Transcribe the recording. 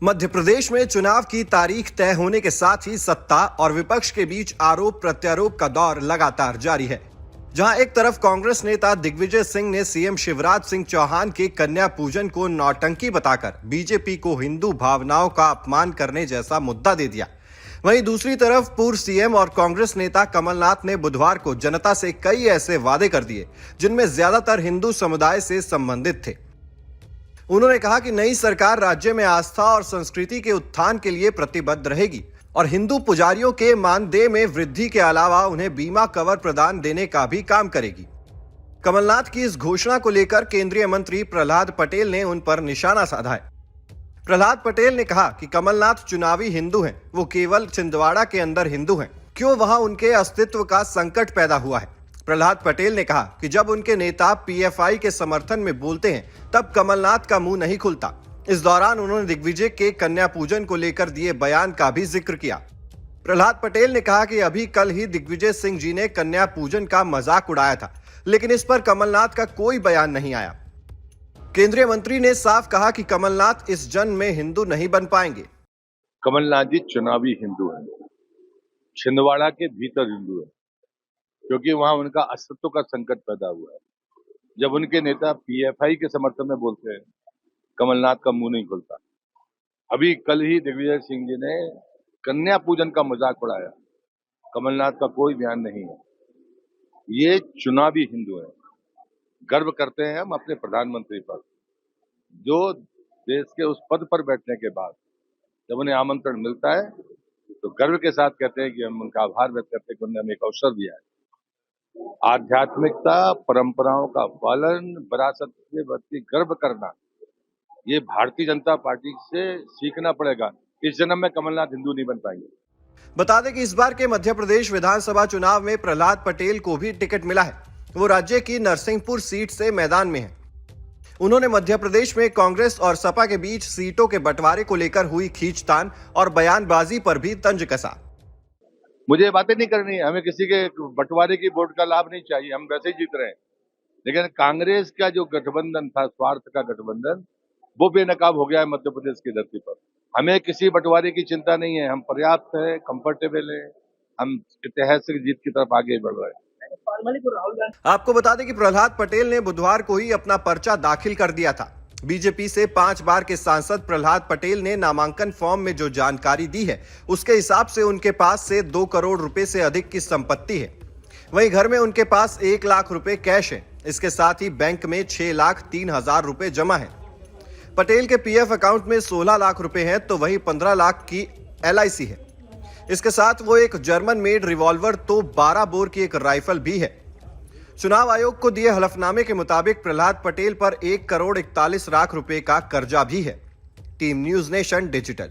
मध्य प्रदेश में चुनाव की तारीख तय होने के साथ ही सत्ता और विपक्ष के बीच आरोप प्रत्यारोप का दौर लगातार जारी है। जहां एक तरफ कांग्रेस नेता दिग्विजय सिंह ने सीएम शिवराज सिंह चौहान के कन्या पूजन को नौटंकी बताकर बीजेपी को हिंदू भावनाओं का अपमान करने जैसा मुद्दा दे दिया, वहीं दूसरी तरफ पूर्व सीएम और कांग्रेस नेता कमलनाथ ने बुधवार को जनता से कई ऐसे वादे कर दिए जिनमें ज्यादातर हिंदू समुदाय से संबंधित थे। उन्होंने कहा कि नई सरकार राज्य में आस्था और संस्कृति के उत्थान के लिए प्रतिबद्ध रहेगी और हिंदू पुजारियों के मानदेय में वृद्धि के अलावा उन्हें बीमा कवर प्रदान देने का भी काम करेगी। कमलनाथ की इस घोषणा को लेकर केंद्रीय मंत्री प्रहलाद पटेल ने उन पर निशाना साधा है। प्रहलाद पटेल ने कहा कि कमलनाथ चुनावी हिंदू हैं, वो केवल छिंदवाड़ा के अंदर हिंदू हैं, क्यों वहां उनके अस्तित्व का संकट पैदा हुआ है। प्रहलाद पटेल ने कहा कि जब उनके नेता पीएफआई के समर्थन में बोलते हैं तब कमलनाथ का मुंह नहीं खुलता। इस दौरान उन्होंने दिग्विजय के कन्या पूजन को लेकर दिए बयान का भी जिक्र किया। प्रहलाद पटेल ने कहा कि अभी कल ही दिग्विजय सिंह जी ने कन्या पूजन का मजाक उड़ाया था, लेकिन इस पर कमलनाथ का कोई बयान नहीं आया। केंद्रीय मंत्री ने साफ कहा कि कमलनाथ इस जन्म में हिंदू नहीं बन पाएंगे। कमलनाथ जी चुनावी हिंदू हैं, छिंदवाड़ा के भीतर हिंदू है, क्योंकि वहां उनका अस्तित्व का संकट पैदा हुआ है। जब उनके नेता पीएफआई के समर्थन में बोलते हैं, कमलनाथ का मुंह नहीं खुलता। अभी कल ही दिग्विजय सिंह जी ने कन्या पूजन का मजाक उड़ाया, कमलनाथ का कोई बयान नहीं है। ये चुनावी हिंदू हैं। गर्व करते हैं हम अपने प्रधानमंत्री पर, जो देश के उस पद पर बैठने के बाद जब उन्हें आमंत्रण मिलता है तो गर्व के साथ कहते हैं कि हम उनका आभार व्यक्त करते हैं कि उन्होंने हमें एक अवसर दिया है। आध्यात्मिकता, परंपराओं का पालन, विरासत के प्रति गर्व करना, ये भारतीय जनता पार्टी से सीखना पड़ेगा। इस जन्म में कमलनाथ हिंदू नहीं बन पाएंगे। बता दें कि इस बार के मध्य प्रदेश विधानसभा चुनाव में प्रहलाद पटेल को भी टिकट मिला है। वो राज्य की नरसिंहपुर सीट से मैदान में है। उन्होंने मध्य प्रदेश में कांग्रेस और सपा के बीच सीटों के बंटवारे को लेकर हुई खींचतान और बयानबाजी पर भी तंज कसा। मुझे बातें नहीं करनी है, हमें किसी के बंटवारे की वोट का लाभ नहीं चाहिए, हम वैसे ही जीत रहे हैं। लेकिन कांग्रेस का जो गठबंधन था, स्वार्थ का गठबंधन, वो बेनकाब हो गया है मध्य प्रदेश की धरती पर। हमें किसी बंटवारे की चिंता नहीं है, हम पर्याप्त है, कंफर्टेबल है, हम ऐतिहासिक जीत की तरफ आगे बढ़ रहे हैं। आपको बता दें कि प्रहलाद पटेल ने बुधवार को ही अपना पर्चा दाखिल कर दिया था। बीजेपी से 5 बार के सांसद प्रहलाद पटेल ने नामांकन फॉर्म में जो जानकारी दी है उसके हिसाब से उनके पास से 2 करोड़ रुपए से अधिक की संपत्ति है। वहीं घर में उनके पास 1 लाख रुपए कैश है। इसके साथ ही बैंक में 6,03,000 रुपए जमा है। पटेल के पीएफ अकाउंट में 16 लाख रुपए हैं, तो वहीं 15 लाख की LIC है। इसके साथ वो एक जर्मन मेड रिवॉल्वर तो 12 बोर की एक राइफल भी है। चुनाव आयोग को दिए हलफनामे के मुताबिक प्रहलाद पटेल पर 1 करोड़ 41 लाख रुपए का कर्जा भी है। Team news nation digital.